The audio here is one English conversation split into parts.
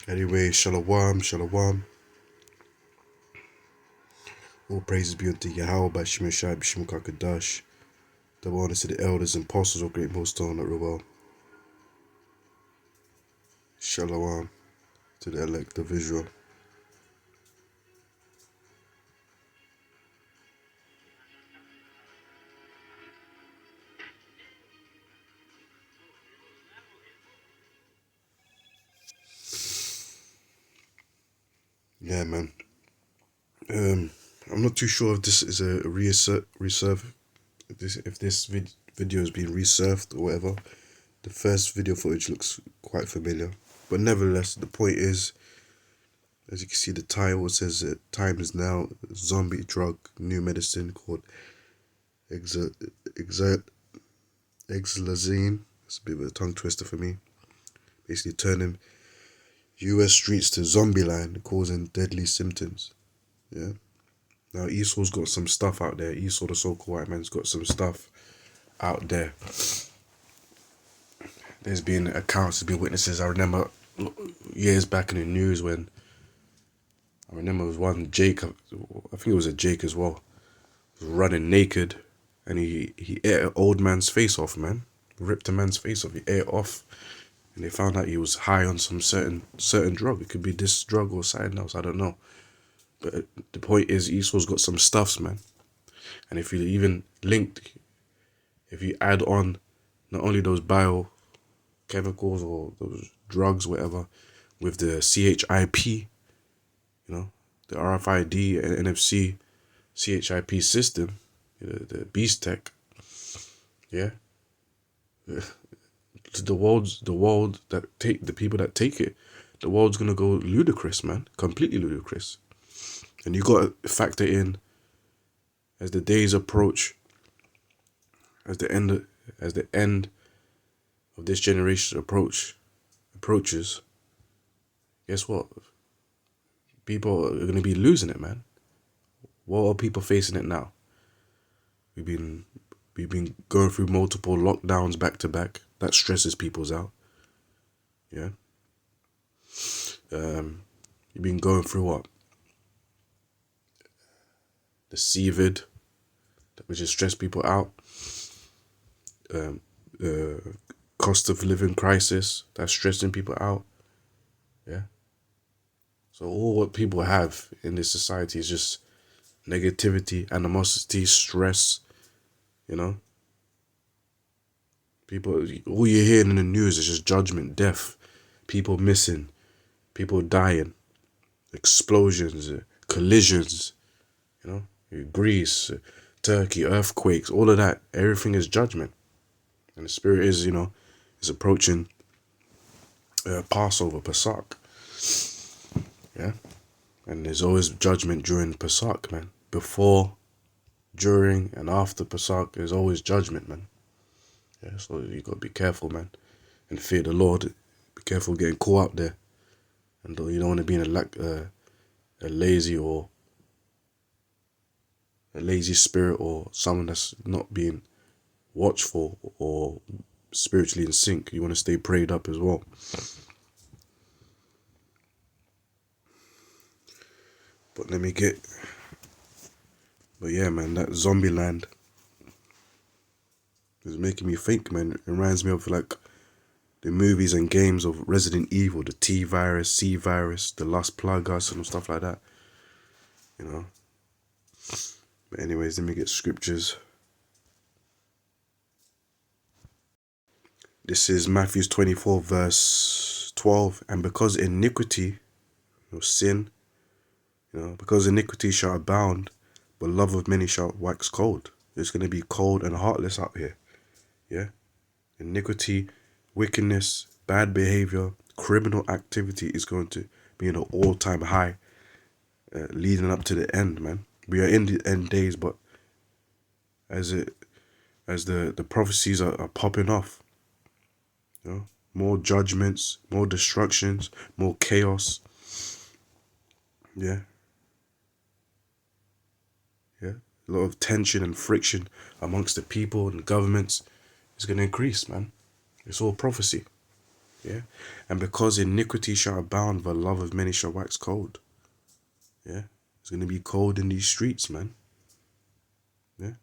Anyway, shalom, shalom. All praises be unto Yahweh by Shemeshai B'Shem Kakadash. Double honor to the elders and apostles of Great Millstone at Rewell. Shalom to the elect of Israel. Yeah, man. I'm not too sure if this is a reserve. If this video has been resurfed or whatever. The first video footage looks quite familiar, but nevertheless, the point is, as you can see, the title says that time is now. Zombie drug, new medicine called exilazine. It's a bit of a tongue twister for me. Basically turning US streets to zombie land, causing deadly symptoms. Yeah. Now Esau's got some stuff out there. Esau, the so-called white man's got some stuff out there. There's been accounts, there's been witnesses. I remember years back in the news when it was one Jake, I think it was a Jake as well, was running naked, and he ate an old man's face off, man. Ripped a man's face off. He ate it off, and they found out he was high on some certain drug. It could be this drug or something else. I don't know. But the point is, Esau's got some stuffs, man. And if you even linked, if you add on not only those biochemicals or those drugs, whatever, with the CHIP, you know, the RFID and NFC CHIP system, the Beast Tech, yeah, the world that take the people that take it, the world's gonna go ludicrous, man, completely ludicrous. And you got to factor in, as the days approach, as the end of this generation approaches, guess what? People are going to be losing it, man. What are people facing it now? We've been going through multiple lockdowns back to back. That stresses people's out. Yeah. You've been going through what? The CVID, which has stressed people out. Cost of living crisis, that's stressing people out. Yeah. So all what people have in this society is just negativity, animosity, stress, you know. People, all you're hearing in the news is just judgment, death, people missing, people dying, explosions, collisions, you know, Greece, Turkey, earthquakes, all of that. Everything is judgment. And the spirit is, you know, is approaching Passover, Pesach. Yeah. And there's always judgment during Pesach, man. Before, during, and after Pesach, there's always judgment, man. Yeah, so you got to be careful, man. And fear the Lord. Be careful getting caught up there. And you don't want to be in a lazy spirit, or someone that's not being watchful or spiritually in sync. You want to stay prayed up as well. But yeah, man, that zombie land is making me think, man. It reminds me of like the movies and games of Resident Evil, the T virus, C virus, the Las Plagas and stuff like that. You know. But anyways, let me get scriptures. This is Matthew 24 verse 12. And because iniquity, sin, because iniquity shall abound, but love of many shall wax cold. It's going to be cold and heartless out here. Yeah. Iniquity, wickedness, bad behavior, criminal activity is going to be in an all-time high, leading up to the end, man. We are in the end days, but as the prophecies are popping off, you know, more judgments, more destructions, more chaos. Yeah. Yeah. A lot of tension and friction amongst the people and governments is going to increase, man. It's all prophecy. Yeah. And because iniquity shall abound, the love of many shall wax cold. Yeah. It's going to be cold in these streets, man. Yeah.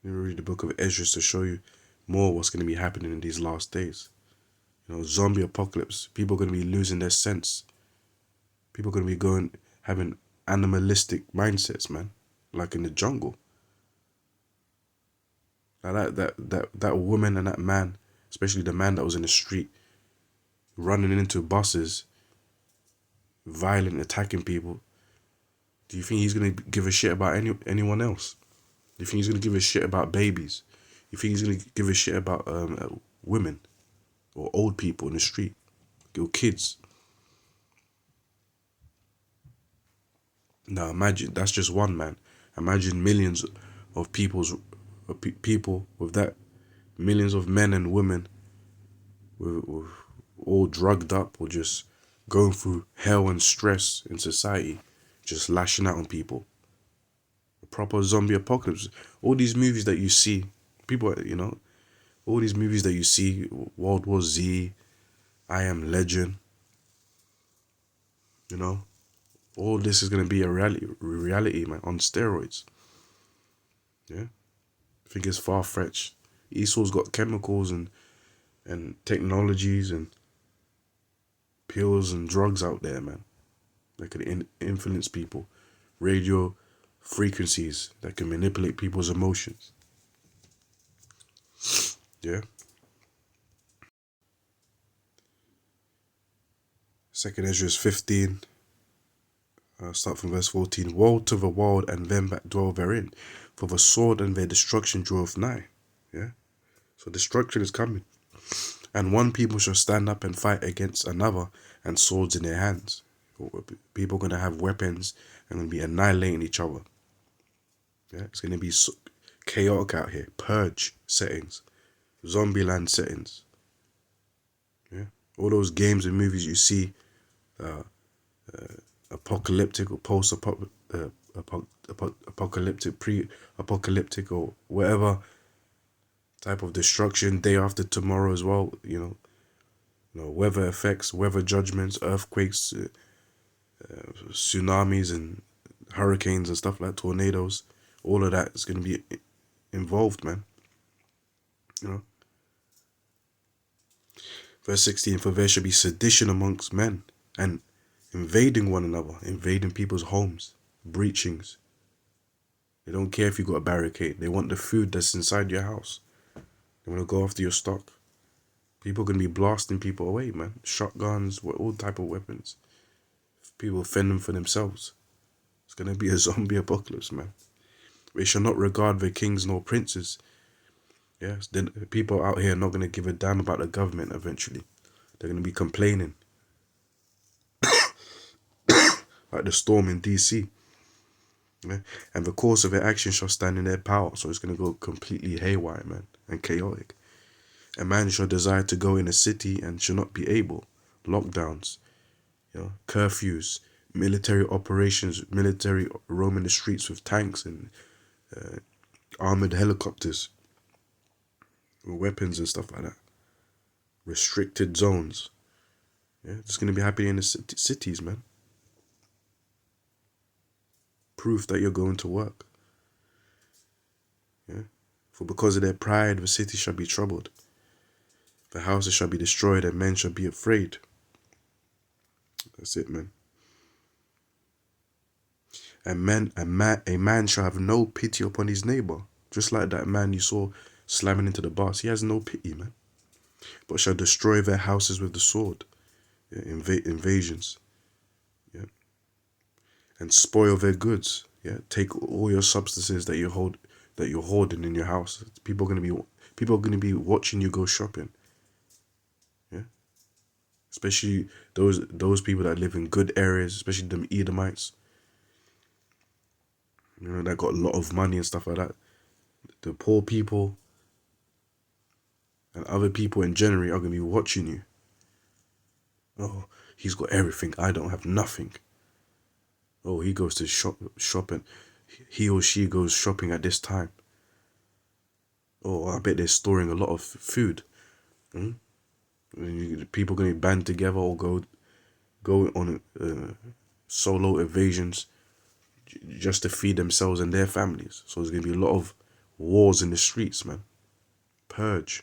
You read the book of Ezra to show you more what's going to be happening in these last days. You know, zombie apocalypse. People are going to be losing their sense. People are going to be having animalistic mindsets, man. Like in the jungle. Like that woman and that man, especially the man that was in the street, running into buses, violent, attacking people. Do you think he's going to give a shit about anyone else? Do you think he's going to give a shit about babies? You think he's going to give a shit about women or old people in the street or kids? Now imagine, that's just one man. Imagine millions of people with that, millions of men and women with all drugged up or just going through hell and stress in society, just lashing out on people. A proper zombie apocalypse. All these movies that you see, people, all these movies that you see, World War Z, I Am Legend, all this is going to be a reality, man, on steroids. Yeah. I think it's far-fetched. Esau's got chemicals and technologies and pills and drugs out there, man, that could influence people. Radio frequencies that can manipulate people's emotions. Yeah. Second Ezra 15. Start from verse 14. Woe to the world and them that dwell therein, for the sword and their destruction draweth nigh. Yeah. So destruction is coming. And one people shall stand up and fight against another, and swords in their hands. People are going to have weapons and going to be annihilating each other. Yeah, it's going to be chaotic out here. Purge settings. Zombieland settings. Yeah, all those games and movies you see, apocalyptic or post-apocalyptic, pre-apocalyptic, or whatever type of destruction, day after tomorrow as well, weather effects, weather judgments, earthquakes, tsunamis and hurricanes and stuff like tornadoes. All of that is going to be involved, man. Verse 16, for there shall be sedition amongst men, and invading one another, invading people's homes, breachings. They don't care if you got a barricade. They want the food that's inside your house. They want to go after your stock. People are going to be blasting people away, man. Shotguns, all type of weapons. People fending for themselves. It's going to be a zombie apocalypse, man. They shall not regard their kings nor princes. Yes, then people out here are not going to give a damn about the government eventually. They're going to be complaining. Like the storm in DC. Yeah? And the course of their action shall stand in their power. So it's going to go completely haywire, man, and chaotic. A man shall desire to go in a city and shall not be able. Lockdowns, curfews, military operations, military roaming the streets with tanks and armored helicopters, weapons and stuff like that. Restricted zones. Yeah, it's going to be happening in the cities, man. Proof that you're going to work. Yeah. For because of their pride, the city shall be troubled. The houses shall be destroyed, and men shall be afraid. That's it, man. A man shall have no pity upon his neighbor. Just like that man you saw slamming into the bus. He has no pity, man. But shall destroy their houses with the sword. Yeah, invasions. Yeah. And spoil their goods. Yeah. Take all your substances that you're hoarding in your house. People are gonna be watching you go shopping. Yeah. Especially those people that live in good areas, especially them Edomites. That got a lot of money and stuff like that. The poor people and other people in general are going to be watching you. Oh, he's got everything. I don't have nothing. Oh, he goes to shopping. He or she goes shopping at this time. Oh, I bet they're storing a lot of food. People going to band together or go on solo evasions just to feed themselves and their families. So there's going to be a lot of wars in the streets, man. Purge.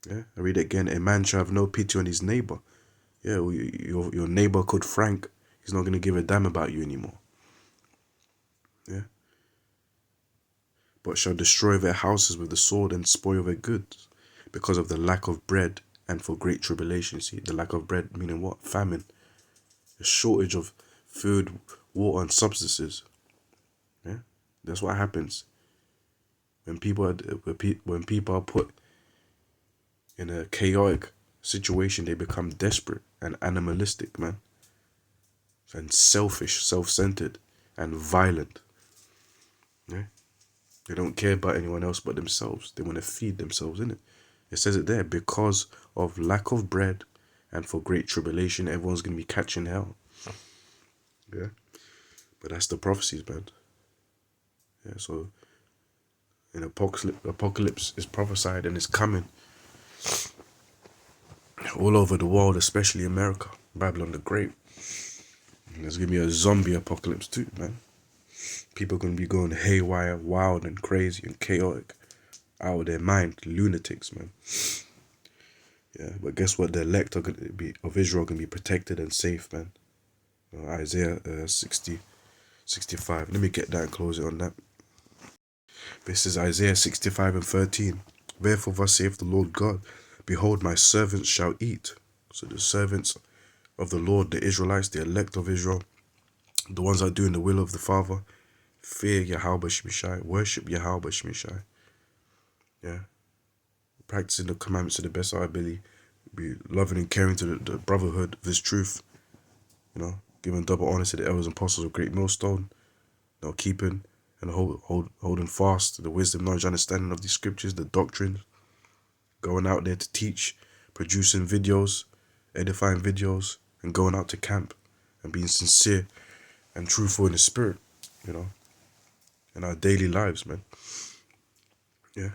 Yeah, I read it again. A man shall have no pity on his neighbor. Yeah, well, your neighbor called Frank, he's not going to give a damn about you anymore. Yeah. But shall destroy their houses with the sword and spoil their goods because of the lack of bread and for great tribulation. See, the lack of bread meaning what? Famine. A shortage of food, water, and substances. Yeah, that's what happens when people are put in a chaotic situation. They become desperate and animalistic, man, and selfish, self-centered, and violent. Yeah, they don't care about anyone else but themselves. They want to feed themselves, innit? It says it there, because of lack of bread and for great tribulation, everyone's gonna be catching hell. Yeah, but that's the prophecies, man. Yeah, so an apocalypse is prophesied and it's coming all over the world, especially America, Babylon the Great. And there's gonna be a zombie apocalypse too, man. People are gonna be going haywire, wild and crazy and chaotic, out of their mind, lunatics, man. Yeah, but guess what? The elect are gonna be of Israel are gonna be protected and safe, man. Isaiah 65. Let me get that and close it on that. This is Isaiah 65 and 13. Therefore thus saith the Lord God, behold, my servants shall eat. So the servants of the Lord, the Israelites, the elect of Israel, the ones that are doing the will of the Father, fear Yahweh Shemishai, worship Yahweh Shemishai. Yeah. Practicing the commandments to the best of our ability, be loving and caring to the brotherhood of this truth, you know, giving double honor to the elders and apostles of Great Millstone, you know, keeping and holding fast the wisdom, knowledge, understanding of the scriptures, the doctrine, going out there to teach, producing videos, edifying videos, and going out to camp and being sincere and truthful in the spirit, you know, in our daily lives, man. Yeah.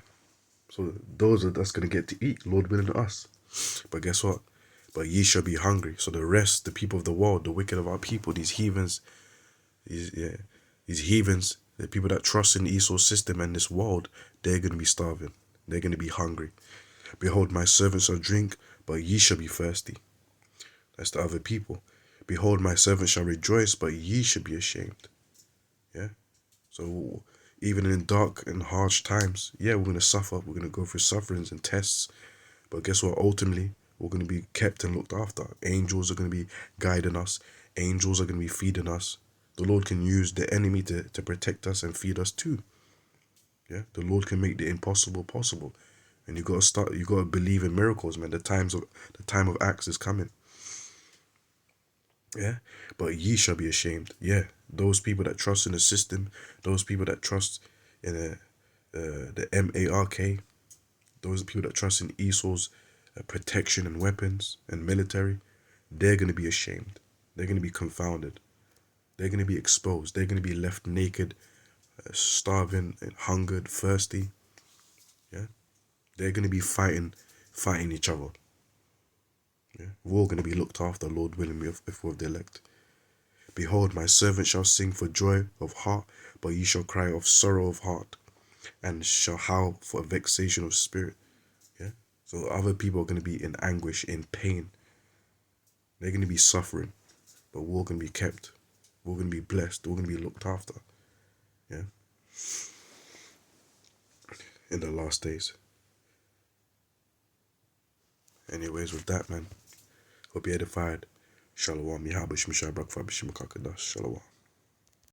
So that's going to get to eat, Lord willing, us. But guess what? But ye shall be hungry. So the rest, the people of the world, the wicked of our people, these heathens, these heathens, the people that trust in Esau's system and this world, they're going to be starving. They're going to be hungry. Behold, my servants shall drink, but ye shall be thirsty. That's the other people. Behold, my servants shall rejoice, but ye shall be ashamed. Yeah. So even in dark and harsh times, yeah, we're going to suffer. We're going to go through sufferings and tests. But guess what? Ultimately, we're going to be kept and looked after. Angels are going to be guiding us. Angels are going to be feeding us. The Lord can use the enemy to protect us and feed us too. Yeah, the Lord can make the impossible possible. And you got to believe in miracles, man. The time of Acts is coming. Yeah, but ye shall be ashamed. Yeah, those people that trust in the system, those people that trust in the MARK, those people that trust in Esau's protection and weapons and military, they're going to be ashamed. They're going to be confounded. They're going to be exposed. They're going to be left naked, starving, and hungered, thirsty. Yeah, they're going to be fighting each other. Yeah, we're all going to be looked after, Lord willing, if we're the elect. Behold, my servant shall sing for joy of heart, but ye shall cry of sorrow of heart, and shall howl for vexation of spirit. Yeah. So other people are going to be in anguish, in pain. They're going to be suffering, but we're going to be kept. We're going to be blessed. We're going to be looked after. Yeah. In the last days. Anyways, with that, man, hope you edified. Shalom. Yahabash Mishai Brakfa Bishim Kakadash. Shalom.